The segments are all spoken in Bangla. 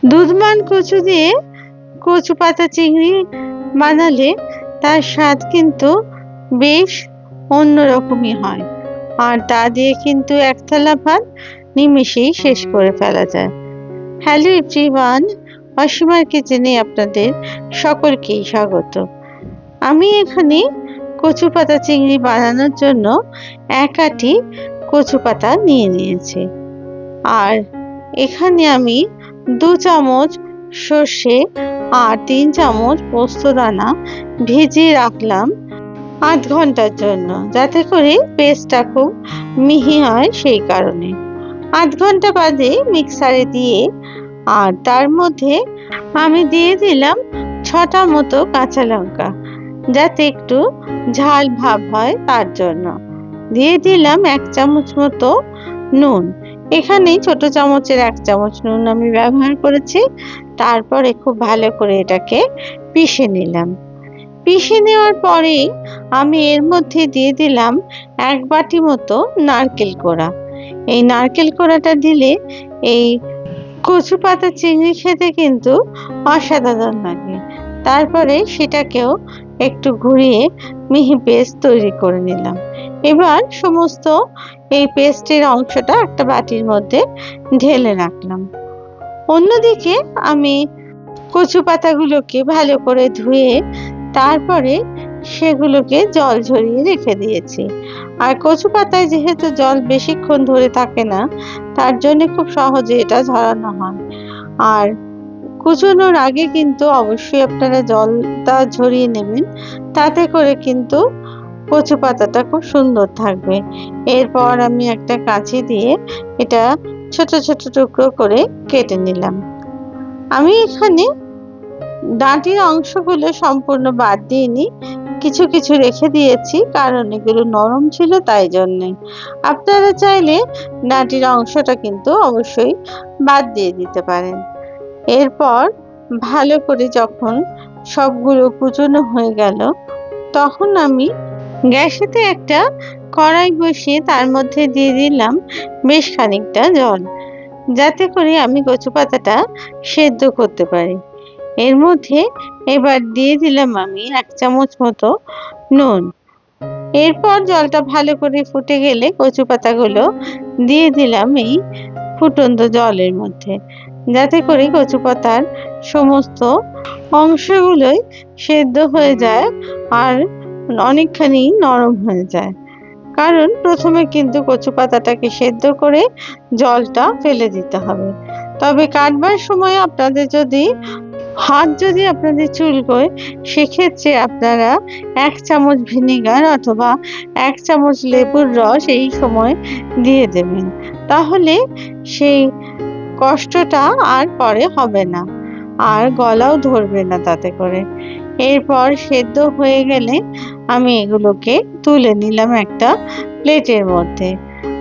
দুধমান কচু দিয়ে কচু পাতা চিংড়ি বানালে তার স্বাদ কিন্তু বেশ অন্যরকমই হয়, আর তা দিয়ে কিন্তু এক থালা ভাত নিমেষেই শেষ করে ফেলা যায়। হ্যালো এভরিওয়ান, অসীমার কিচেনে আপনাদের সকলকেই স্বাগত। আমি এখানে কচু পাতা চিংড়ি বানানোর জন্য 1 আঁটি কচু পাতা নিয়ে নিয়েছি, আর এখানে আমি 2 চামচ সর্ষে আর 3 চামচ পোস্তদানা ভিজিয়ে রাখলাম আধ ঘন্টার জন্য, যাতে করে পেস্টটা খুব মিহি হয়। সেই কারণে আধ ঘন্টা বাদে মিক্সারে দিয়ে, আর তার মধ্যে আমি দিয়ে দিলাম 6টা মতো কাঁচা লঙ্কা, যাতে একটু ঝাল ভাব হয় তার জন্য। দিয়ে দিলাম 1 চামচ মতো নুন, এখানে ছোট চামচের 1 চামচ নুন আমি ব্যবহার করেছি। তারপরে খুব ভালো করে এটাকে পিষে নিলাম। পিষে নেওয়ার পরে আমি এর মধ্যে দিয়ে দিলাম 1 বাটি মতো নারকেল কোড়া। এই নারকেল কোড়াটা দিলে এই কচু পাতা চিংড়ি খেতে কিন্তু অসাধারণ লাগে। তারপরে সেটাকেও একটু ঘুরিয়ে মিহি পেস্ট তৈরি করে নিলাম। এবার সমস্ত এই পেস্টের অংশটা একটা বাটির মধ্যে ঢেলে রাখলাম। অন্যদিকে আমি কচু পাতাগুলোকে ভালো করে ধুয়ে তারপরে সেগুলোকে জল ঝরিয়ে রেখে দিয়েছি। আর কচু পাতায় যেহেতু জল বেশিক্ষণ ধরে থাকে না, তার জন্য খুব সহজে এটা ঝরানো হয়। আর কুচোনোর আগে কিন্তু অবশ্যই আপনারা জলটা ঝরিয়ে নেবেন, তাতে করে কিন্তু কচু পাতাটা খুব সুন্দর থাকবে। এরপর আমি একটা কাঁচি দিয়ে এটা ছোট ছোট টুকরো করে কেটে নিলাম। আমি এখানে ডাঁটির অংশগুলো সম্পূর্ণ বাদ দিইনি, কিছু কিছু রেখে দিয়েছি, কারণ এগুলো নরম ছিল তাই জন্যে। আপনারা চাইলে ডাঁটির অংশটা কিন্তু অবশ্যই বাদ দিয়ে দিতে পারেন। এরপর ভালো করে যখন সবগুলো কুচোনো হয়ে গেল, তখন আমি গ্যাসেতে একটা কড়াই বসিয়ে তার মধ্যে দিয়ে দিলাম বেশ খানিকটা জল, যাতে করে আমি কচু পাতাটা সেদ্ধ করতে পারি। এর মধ্যে এবার দিয়ে দিলাম আমি 1 চামচ মতো নুন। এরপর জলটা ভালো করে ফুটে গেলে কচু পাতাগুলো দিয়ে দিলাম এই ফুটন্ত জলের মধ্যে, যাতে করে কচু পাতার সমস্ত অংশগুলোই সেদ্ধ হয়ে যায় আর অনেকখানি নরম হয়ে যায়। কারণ প্রথমে কিন্তু কচু পাতাটাকে সেদ্ধ করে জলটা ফেলে দিতে হবে। তবে কাটবার সময় আপনাদের হাত যদি আপনাদের চুলকোয়, সেক্ষেত্রে আপনারা 1 চামচ ভিনেগার অথবা 1 চামচ লেবুর রস এই সময় দিয়ে দেবেন, তাহলে সেই কষ্টটা আর পরে হবে না, আর গলাও ধরবে না তাতে করে। এরপর সেদ্ধ হয়ে গেলে আমি এগুলোকে তুলে নিলাম একটা প্লেটের মধ্যে।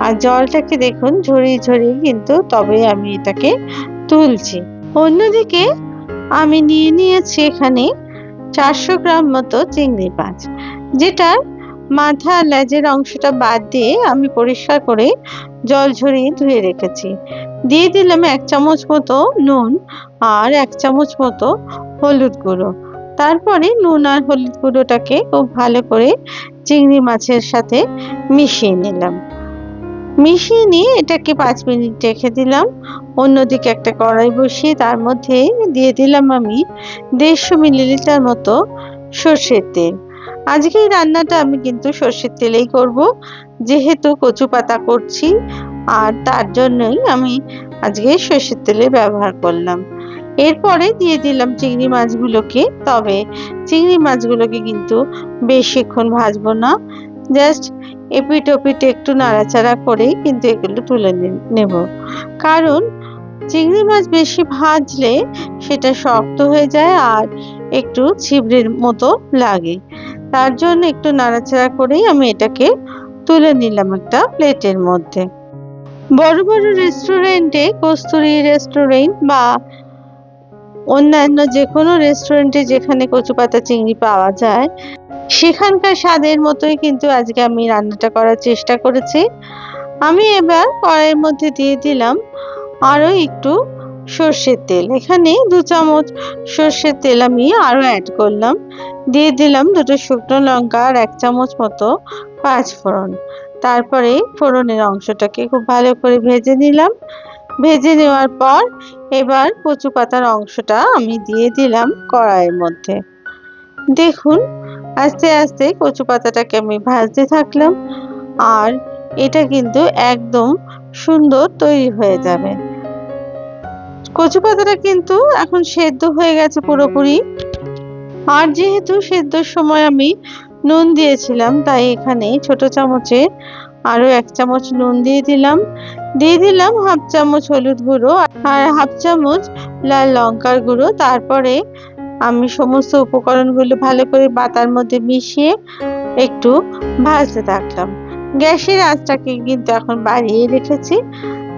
আর জলটাকে দেখুন ঝরিয়ে ঝরিয়ে কিন্তু তবে আমি এটাকে তুলছি। অন্যদিকে আমি নিয়ে নিয়েছি এখানে 400 গ্রাম মতো চিংড়ি মাছ, যেটার মাথা লেজের অংশটা বাদ দিয়ে আমি পরিষ্কার করে জল ঝরিয়ে ধুয়ে রেখেছি। দিয়ে দিলাম 1 চামচ মতো নুন আর 1 চামচ মতো হলুদ গুঁড়ো। তারপরে নুন আর হলুদ গুঁড়োটাকে খুব ভালো করে চিংড়ি মাছের সাথে মিশিয়ে নিলাম। মিশিয়ে নিয়ে এটাকে 5 মিনিট রেখে দিলাম। অন্যদিকে একটা কড়াই বসিয়ে তার মধ্যে দিয়ে দিলাম আমি 150 মিলিলিটার মতো সর্ষের তেল। আজকে এই রান্নাটা আমি কিন্তু সর্ষের তেলেই করব, যেহেতু কচু পাতা করছি, আর তার জন্যই আমি আজকে সর্ষের তেলের ব্যবহার করলাম। এরপরে দিয়ে দিলাম চিংড়ি মাছগুলোকে। তবে চিংড়ি মাছগুলোকে কিন্তু বেশিক্ষণ ভাজবো না, জাস্ট এপিট ওপিট একটু নাড়াচাড়া করেই কিন্তু এগুলো তুলে নেব। কারণ চিংড়ি মাছ বেশি ভাজলে সেটা শক্ত হয়ে যায় আর একটু ছিবড়ের মতো লাগে, তার জন্য একটু নাড়াচাড়া করেই আমি এটাকে তুলে নিলাম একটা প্লেটের মধ্যে। বড় বড় রেস্টুরেন্টে, কস্তুরী রেস্টুরেন্ট বা অন্যান্য যে কোনো রেস্টুরেন্টে যেখানে কচু পাতা চিংড়ি পাওয়া যায়, সেখানকার স্বাদের মতোই কিন্তু আজকে আমি রান্নাটা করার চেষ্টা করেছি। আমি এবার কড়াইয়ের মধ্যে দিয়ে দিলাম আরও একটু সর্ষের তেল। এখানে 2 চামচ সর্ষের তেল আমি আরো অ্যাড করলাম। দিয়ে দিলাম 2টো শুকনো লঙ্কা আর 1 চামচ মতো পাঁচফোড়ন। তারপরে ফোড়নের অংশটাকে খুব ভালো করে ভেজে নিলাম। ভেজে নেওয়ার পর এবার কচু পাতার অংশটা আমি দিয়ে দিলাম কড়াইয়ের মধ্যে। দেখুন আস্তে আস্তে কচু পাতাটাকে আমি ভাজতে থাকলাম আর এটা কিন্তু একদম সুন্দর তৈরি হয়ে যাবে। কচু পাতাটা কিন্তু এখন সেদ্ধ হয়ে গেছে পুরোপুরি। আর যেহেতু সেদ্ধর সময় আমি নুন দিয়েছিলাম তাই এখানে ছোট চামচে আরো 1 চামচ নুন দিয়ে দিলাম। দিয়ে দিলাম হাফ চামচ হলুদ গুঁড়ো আর হাফ চামচ লাল লঙ্কার গুঁড়ো। তারপরে আমি সমস্ত উপকরণগুলো ভালো করে পাতার মধ্যে মিশিয়ে একটু ভাজতে থাকলাম। গ্যাসের আঁচটাকে কিন্তু এখন বাড়িয়ে রেখেছি।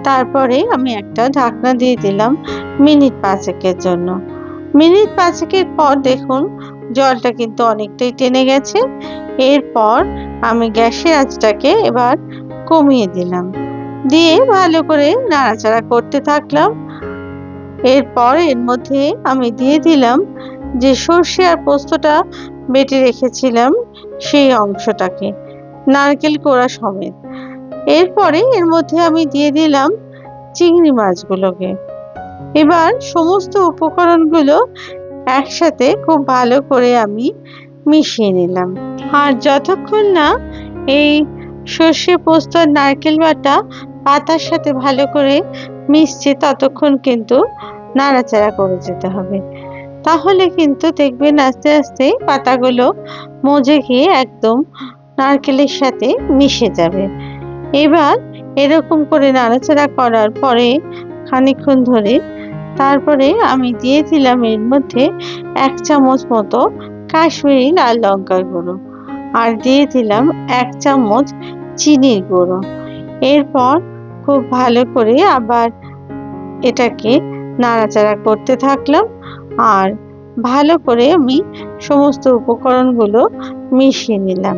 তারপরে আমি একটা ঢাকনা দিয়ে দিলাম মিনিট 5-এর জন্য। মিনিট 5-এর পর দেখুন জলটা কিন্তু অনেকটাই টেনে গেছে। এরপর আমি গ্যাসের আঁচটাকে এবার কমিয়ে দিলাম, দিয়ে ভালো করে নাড়াচাড়া করতে থাকলাম। এরপর এর মধ্যে আমি দিয়ে দিলাম যে সর্ষে আর পোস্তটা বেটে রেখেছিলাম সেই অংশটাকে, নারকেল কোড়া সমেত। এরপরে এর মধ্যে আমি দিয়ে দিলাম চিংড়ি মাছগুলোকে। এবার সমস্ত উপকরণগুলো একসাথে খুব ভালো করে আমি মিশিয়ে নিলাম। আর যতক্ষণ না এই সর্ষে পোস্ত আর নারকেল বাটা পাতার সাথে ভালো করে মিশছে ততক্ষণ কিন্তু নাড়াচাড়া করে যেতে হবে। তাহলে কিন্তু দেখবেন আস্তে আস্তে পাতাগুলো মজে গিয়ে একদম নারকেলের সাথে মিশে যাবে। এবার এরকম করে নাড়াচাড়া করার পরে খানিকক্ষণ ধরে তারপরে আমি দিয়ে দিলাম এর মধ্যে 1 চামচ মতো কাশ্মীরি লাল লঙ্কার গুঁড়ো আর দিয়ে দিলাম 1 চামচ চিনির গুঁড়ো। এরপর খুব ভালো করে আবার এটাকে নাড়াচাড়া করতে থাকলাম আর ভালো করে আমি সমস্ত উপকরণগুলো মিশিয়ে নিলাম।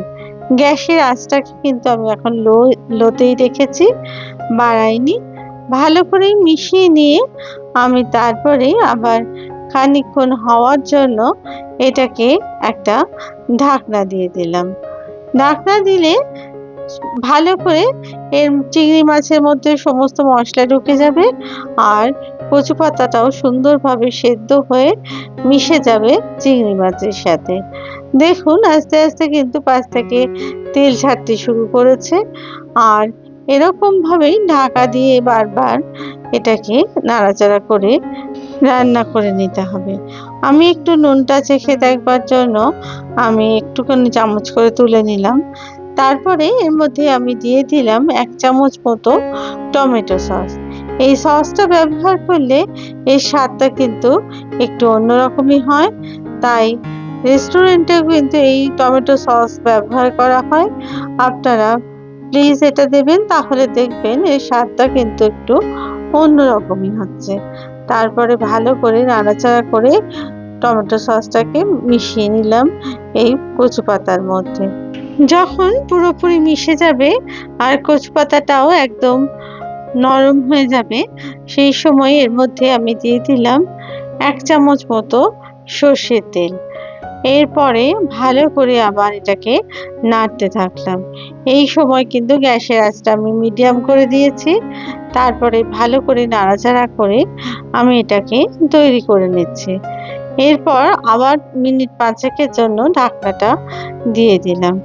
গ্যাসের আঁচটাকে কিন্তু আমি এখন লোতেই রেখেছি, বাড়াইনি। ভালো করে মিশিয়ে নিয়ে আমি তারপরে আবার খানিকক্ষণ হওয়ার জন্য এটাকে একটা ঢাকনা দিয়ে দিলাম। ঢাকনা দিলে ভালো করে এর চিংড়ি মাছের মধ্যে সমস্ত মশলা ঢুকে যাবে আর কচু পাতাটাও সুন্দরভাবে সেদ্ধ হয়ে মিশে যাবে চিংড়ি মাছের সাথে। দেখুন আস্তে আস্তে কিন্তু পাশ থেকে তেল ছাড়তে শুরু করেছে আর এরকম ভাবেই ঢাকা দিয়ে বারবার এটাকে নাড়াচাড়া করে রান্না করে নিতে হবে। আমি একটু নুনটা চেখে দেখবার জন্য আমি একটুখানি চামচ করে তুলে নিলাম। তারপরে এর মধ্যে আমি দিয়ে দিলাম 1 চামচ মতো টমেটো সস। এই সসটা ব্যবহার করলে এর স্বাদটা কিন্তু একটু অন্যরকমই হয়, তাই রেস্টুরেন্টে কিন্তু এই টমেটো সস ব্যবহার করা হয়। আপনারা প্লিজ এটা দেবেন, তাহলে দেখবেন এর স্বাদটা কিন্তু একটু অন্যরকমই হচ্ছে। তারপরে ভালো করে নাড়াচাড়া করে টমেটো সসটাকে মিশিয়ে নিলাম এই কচু পাতার মধ্যে। যখন পুরোপুরি মিশে যাবে আর কচু পাতাটাও একদম নরম হয়ে যাবে সেই সময় এর মধ্যে আমি দিয়ে দিলাম 1 চামচ মতো সর্ষের তেল। এরপরে ভালো করে আবার এটাকে নাড়তে থাকলাম। এই সময় কিন্তু গ্যাসের আঁচটা আমি মিডিয়াম করে দিয়েছি। তারপরে ভালো করে নাড়াচাড়া করে আমি এটাকে তৈরি করে নিচ্ছি। এরপর আবার মিনিট 5-এর জন্য ঢাকনাটা দিয়ে দিলাম।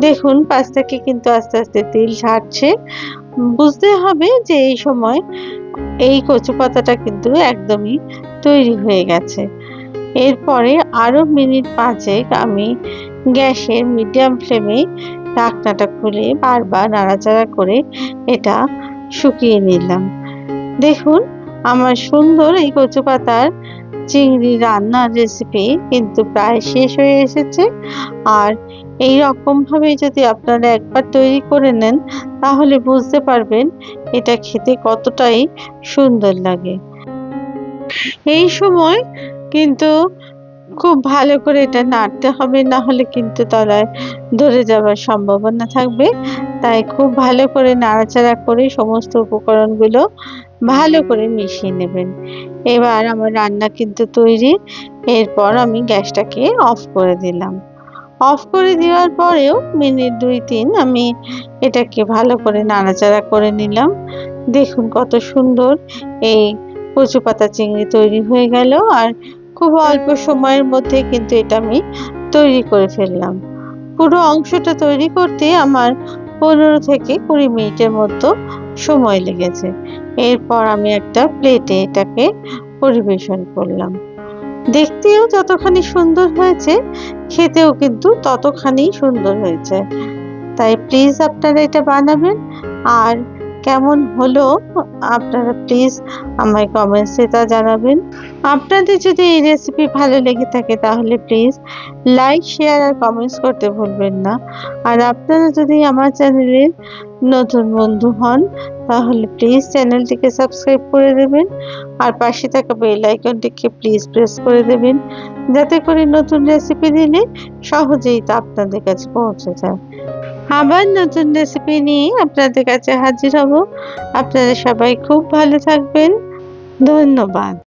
দেখুন পাশ থেকে কিন্তু আস্তে আস্তে তেল ছাড়ছে। বুঝতে হবে যে এই সময় এই কচু পাতাটা কিন্তু একদমই তৈরি হয়ে গেছে। এরপরে আরো মিনিট 5 আমি গ্যাসের মিডিয়াম ফ্লেমে ঢাকনাটা খুলে বারবার নাড়াচাড়া করে এটা শুকিয়ে নিলাম। দেখুন আমার সুন্দর এই কচু পাতার চিংড়ি রান্নার রেসিপি কিন্তু প্রায় শেষ হয়ে এসেছে। আর এই রকম ভাবে যদি আপনারা একবার তৈরি করে নেন তাহলে বুঝতে পারবেন এটা খেতে কতটাই সুন্দর লাগে। এই সময় কিন্তু খুব ভালো করে এটা নাড়তে হবে, না হলে কিন্তু তলায় ধরে যাওয়ার সম্ভাবনা থাকবে। তাই খুব ভালো করে নাড়াচাড়া করে সমস্ত উপকরণগুলো ভালো করে মিশিয়ে নেবেন। এবার আমার রান্না কিন্তু তৈরি। এরপর আমি গ্যাসটাকে অফ করে দিলাম। অফ করে দেওয়ার পরেও মিনিট ২-৩ আমি এটাকে ভালো করে নাড়াচাড়া করে নিলাম। দেখুন কত সুন্দর এই কচু পাতা চিংড়ি তৈরি হয়ে গেল, আর খুব অল্প সময়ের মধ্যে কিন্তু এটা আমি তৈরি করে ফেললাম। পুরো অংশটা তৈরি করতে আমার ১৫ থেকে ২০ মিনিটের মতো সময় লেগেছে। এরপর আমি একটা প্লেটে এটাকে পরিবেশন করলাম। দেখতেও যতখানি সুন্দর হয়েছে, খেতেও কিন্তু ততখানি সুন্দর হয়েছে। তাই প্লিজ আপনারা এটা বানাবেন। আর কেমন হলো আপনারা প্লিজ আমায় কমেন্টসে তা জানাবেন। আপনাদের যদি এই রেসিপি ভালো লেগে থাকে তাহলে প্লিজ লাইক, শেয়ার আর কমেন্টস করতে ভুলবেন না। আর আপনারা যদি আমার চ্যানেলের নতুন বন্ধু হন তাহলে প্লিজ চ্যানেলটিকে সাবস্ক্রাইব করে দেবেন, আর পাশে থাকা বেল আইকনটিকে প্লিজ প্রেস করে দেবেন, যাতে করে নতুন রেসিপি দিলে সহজেই তা আপনাদের কাছে পৌঁছে যায়। আবার নতুন রেসিপি নিয়ে আপনাদের কাছে হাজির হব। আপনারা সবাই খুব ভালো থাকবেন। ধন্যবাদ।